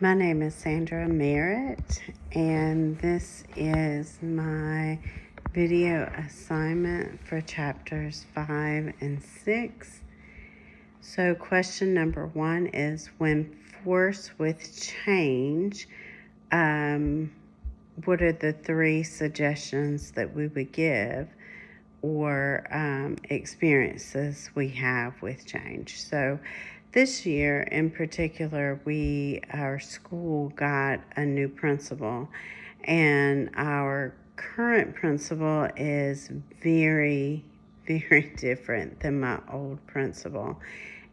My name is Sandra Merritt, and this is my video assignment for chapters 5 and 6. So question number 1 is, when forced with change, what are the 3 suggestions that we would give or experiences we have with change? So this year in particular, our school got a new principal, and our current principal is very, very different than my old principal.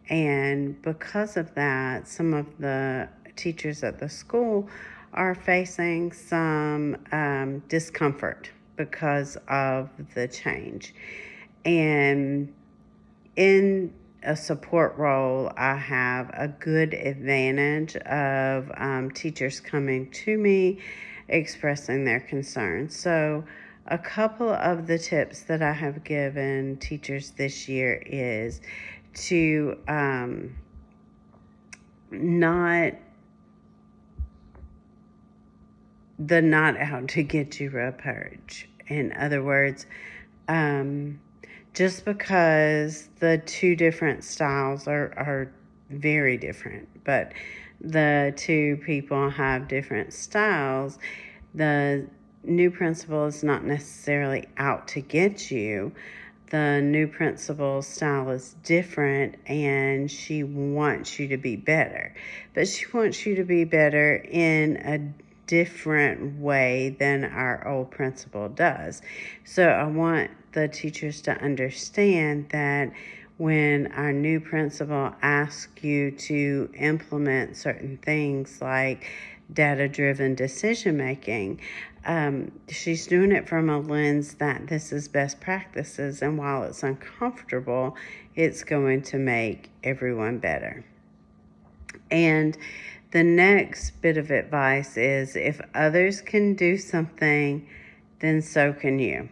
And because of that, some of the teachers at the school are facing some discomfort because of the change. And in a support role, I have a good advantage of teachers coming to me expressing their concerns. So a couple of the tips that I have given teachers this year is to not out to get you approach. In other words, just because the 2 different styles are very different, but the 2 people have different styles, the new principal is not necessarily out to get you. The new principal's style is different, and she wants you to be better. But she wants you to be better in a different way than our old principal does. So I want the teachers to understand that when our new principal asks you to implement certain things like data-driven decision-making, she's doing it from a lens that this is best practices, and while it's uncomfortable, it's going to make everyone better. And the next bit of advice is, if others can do something, then so can you.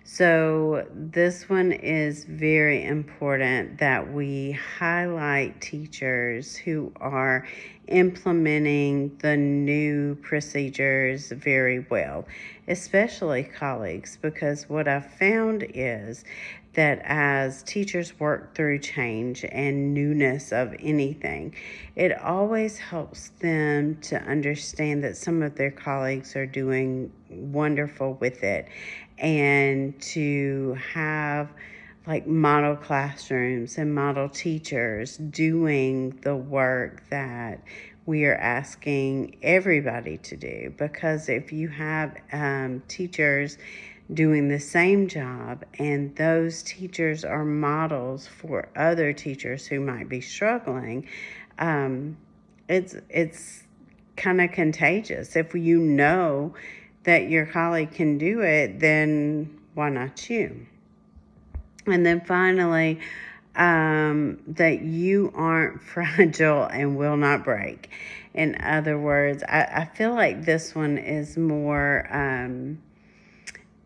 So this one is very important, that we highlight teachers who are implementing the new procedures very well, especially colleagues, because what I've found is that as teachers work through change and newness of anything, it always helps them to understand that some of their colleagues are doing wonderful with it, and to have like model classrooms and model teachers doing the work that we are asking everybody to do. Because if you have teachers doing the same job, and those teachers are models for other teachers who might be struggling, it's kind of contagious. If you know that your colleague can do it, then why not you? And then finally, that you aren't fragile and will not break. In other words, I feel like this one is more,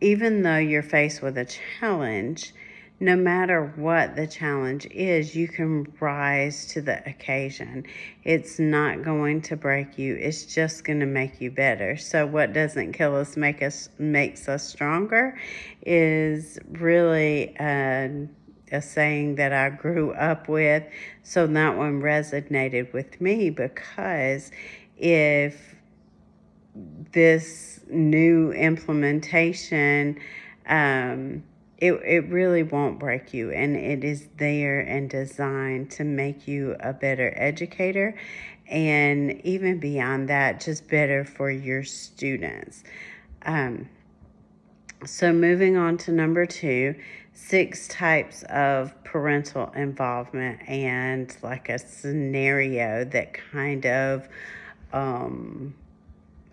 even though you're faced with a challenge, no matter what the challenge is, you can rise to the occasion. It's not going to break you. It's just going to make you better. So what doesn't kill us makes us stronger is really a saying that I grew up with. So that one resonated with me, because if this new implementation, it really won't break you, and it is there and designed to make you a better educator, and even beyond that, just better for your students. So moving on to number 2, 6 types of parental involvement, and like a scenario that kind of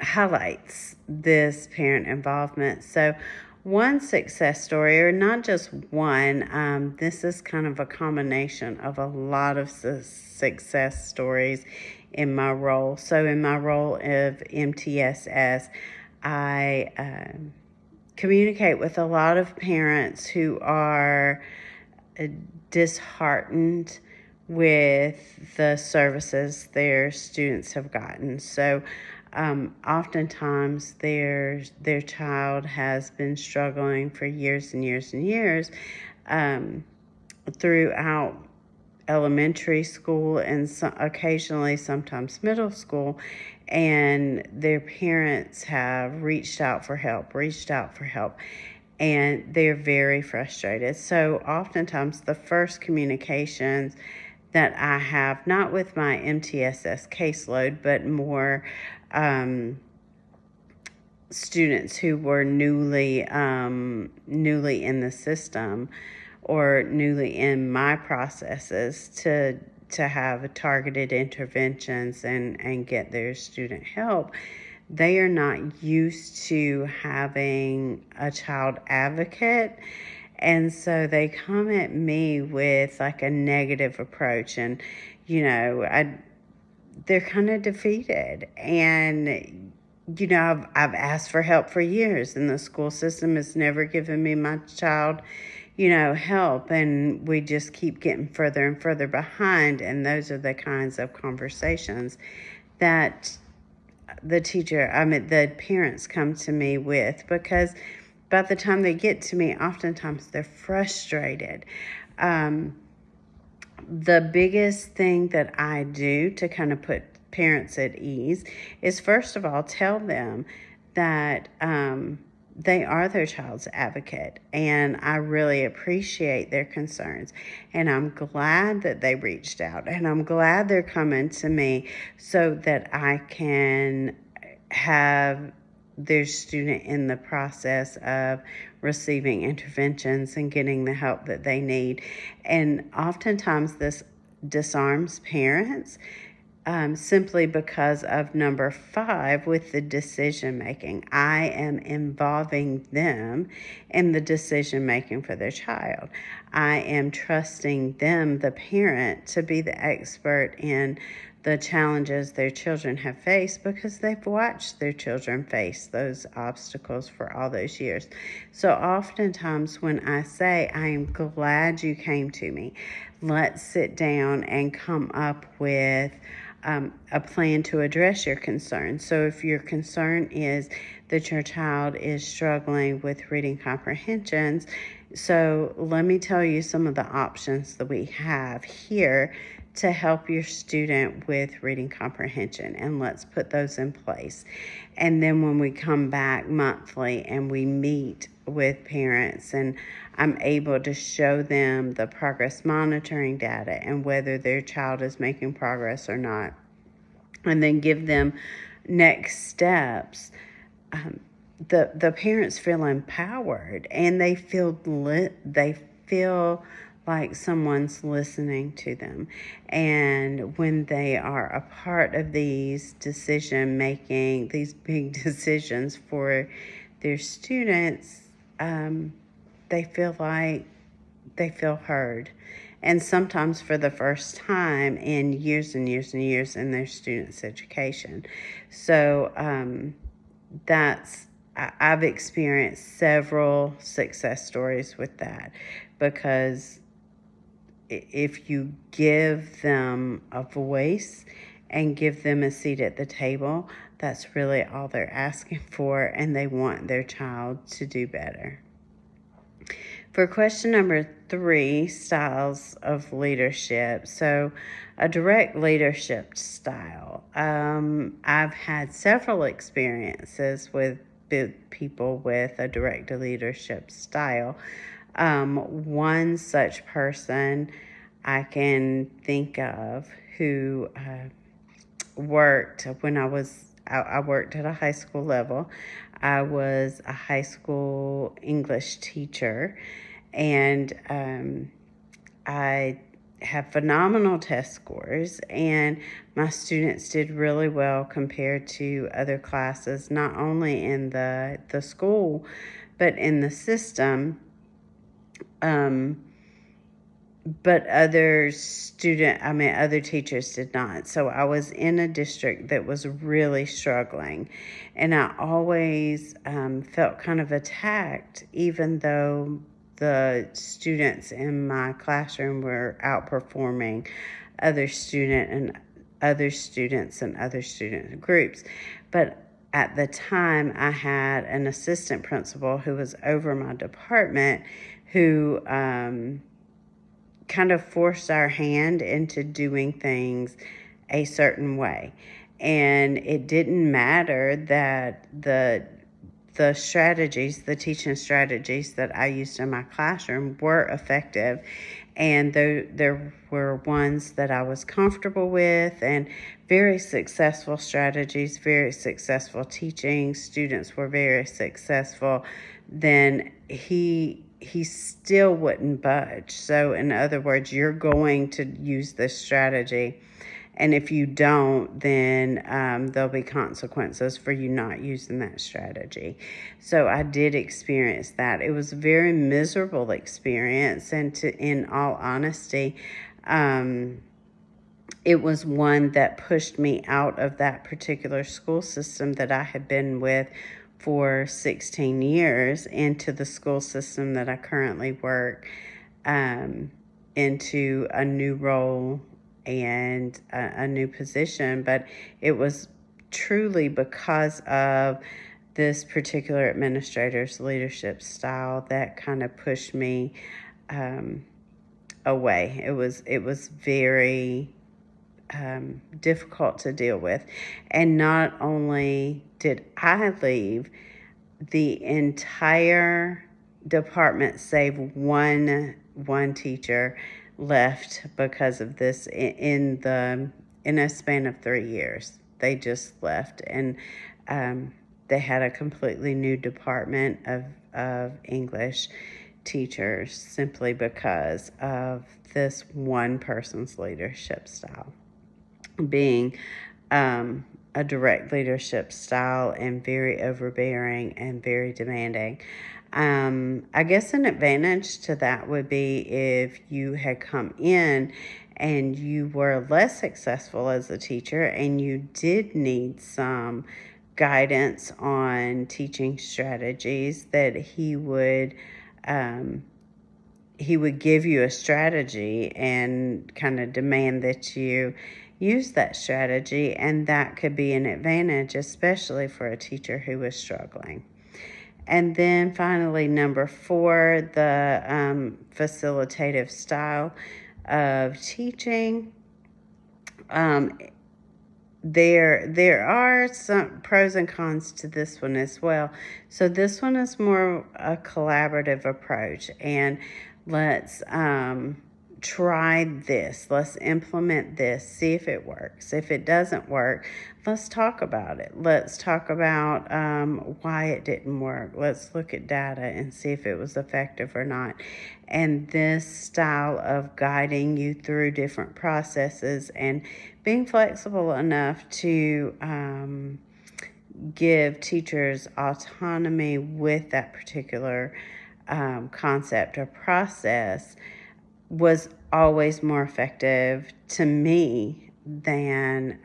highlights this parent involvement. So one success story, or not just one, this is kind of a combination of a lot of success stories in my role. So in my role of MTSS, I communicate with a lot of parents who are disheartened with the services their students have gotten. So oftentimes their child has been struggling for years and years and years throughout elementary school and occasionally sometimes middle school, and their parents have reached out for help, and they're very frustrated. So oftentimes the first communications that I have, not with my MTSS caseload, but more students who were newly in the system or newly in my processes, to have targeted interventions and get their student help. They are not used to having a child advocate, and so they come at me with like a negative approach, and they're kind of defeated. And I've asked for help for years, and the school system has never given me my child help, and we just keep getting further and further behind. And those are the kinds of conversations that the parents come to me with, because by the time they get to me, oftentimes they're frustrated. The biggest thing that I do to kind of put parents at ease is, first of all, tell them that they are their child's advocate, and I really appreciate their concerns, and I'm glad that they reached out, and I'm glad they're coming to me so that I can have their student in the process of receiving interventions and getting the help that they need. And oftentimes this disarms parents, simply because of number 5 with the decision making. I am involving them in the decision making for their child. I am trusting them, the parent, to be the expert in the challenges their children have faced, because they've watched their children face those obstacles for all those years. So oftentimes when I say, I am glad you came to me, let's sit down and come up with a plan to address your concern. So if your concern is that your child is struggling with reading comprehensions, so let me tell you some of the options that we have here to help your student with reading comprehension, and let's put those in place. And then when we come back monthly and we meet with parents, and I'm able to show them the progress monitoring data and whether their child is making progress or not, and then give them next steps, the parents feel empowered, and they feel like someone's listening to them. And when they are a part of these decision making, these big decisions for their students, they feel heard. And sometimes for the first time in years and years and years in their students' education. So I've experienced several success stories with that, because if you give them a voice and give them a seat at the table, that's really all they're asking for, and they want their child to do better. For question number 3, styles of leadership. So a direct leadership style. I've had several experiences with people with a direct when style. One such person I can think of who worked when I worked at a high school level. I was a high school English teacher, and I have phenomenal test scores, and my students did really well compared to other classes, not only in the school, but in the system. But other teachers did not. So I was in a district that was really struggling, and I always felt kind of attacked, even though the students in my classroom were outperforming other students and other student groups. But at the time, I had an assistant principal who was over my department who kind of forced our hand into doing things a certain way. And it didn't matter that the strategies, the teaching strategies that I used in my classroom were effective. And there were ones that I was comfortable with, and very successful strategies, very successful teaching. Students were very successful. Then he still wouldn't budge. So in other words, you're going to use this strategy. And if you don't, then there'll be consequences for you not using that strategy. So I did experience that. It was a very miserable experience. And in all honesty, it was one that pushed me out of that particular school system that I had been with for 16 years into the school system that I currently work, into a new role and a new position. But it was truly because of this particular administrator's leadership style that kind of pushed me away. It was very difficult to deal with. And not only did I leave, the entire department, save one teacher, left because of this in a span of 3 years. They just left, and they had a completely new department of English teachers simply because of this one person's leadership style being a direct leadership style and very overbearing and very demanding. I guess an advantage to that would be if you had come in and you were less successful as a teacher and you did need some guidance on teaching strategies, that he would give you a strategy and kind of demand that you use that strategy, and that could be an advantage, especially for a teacher who was struggling. And then finally, number 4, the facilitative style of teaching. There are some pros and cons to this one as well. So this one is more a collaborative approach, and let's try this. Let's implement this, see if it works. If it doesn't work, let's talk about it. Let's talk about why it didn't work. Let's look at data and see if it was effective or not. And this style of guiding you through different processes and being flexible enough to give teachers autonomy with that particular concept or process was always more effective to me than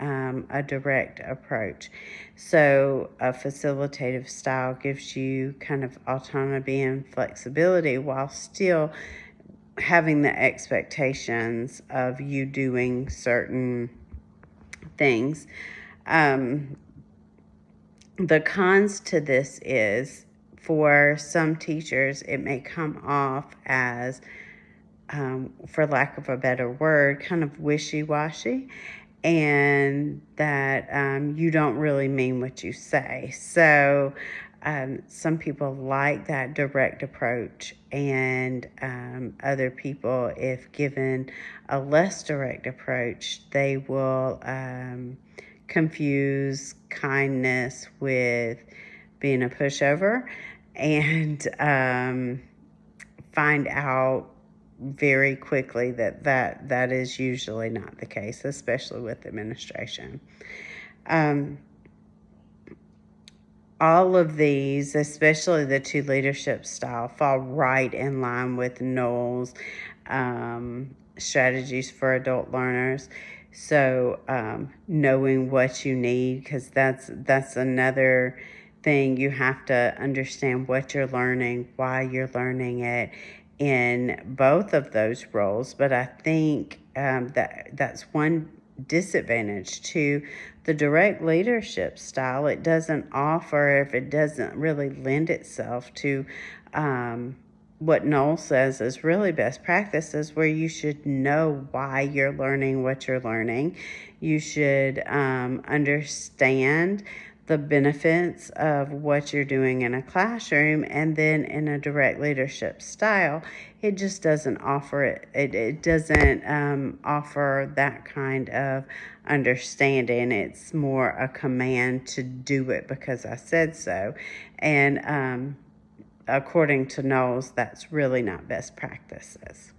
a direct approach. So a facilitative style gives you kind of autonomy and flexibility while still having the expectations of you doing certain things. The cons to this is, for some teachers, it may come off as, for lack of a better word, kind of wishy-washy, and that you don't really mean what you say. So some people like that direct approach, and other people, if given a less direct approach, they will confuse kindness with being a pushover, and find out very quickly that is usually not the case, especially with administration. All of these, especially the 2 leadership style, fall right in line with Noel's strategies for adult learners. So knowing what you need, because that's another thing. You have to understand what you're learning, why you're learning it, in both of those roles, but I think that's one disadvantage to the direct leadership style. It doesn't offer, if it doesn't really lend itself to what Noel says is really best practices, where you should know why you're learning what you're learning. You should understand the benefits of what you're doing in a classroom, and then in a direct leadership style, it just doesn't offer it. It doesn't offer that kind of understanding. It's more a command to do it because I said so. And according to Knowles, that's really not best practices.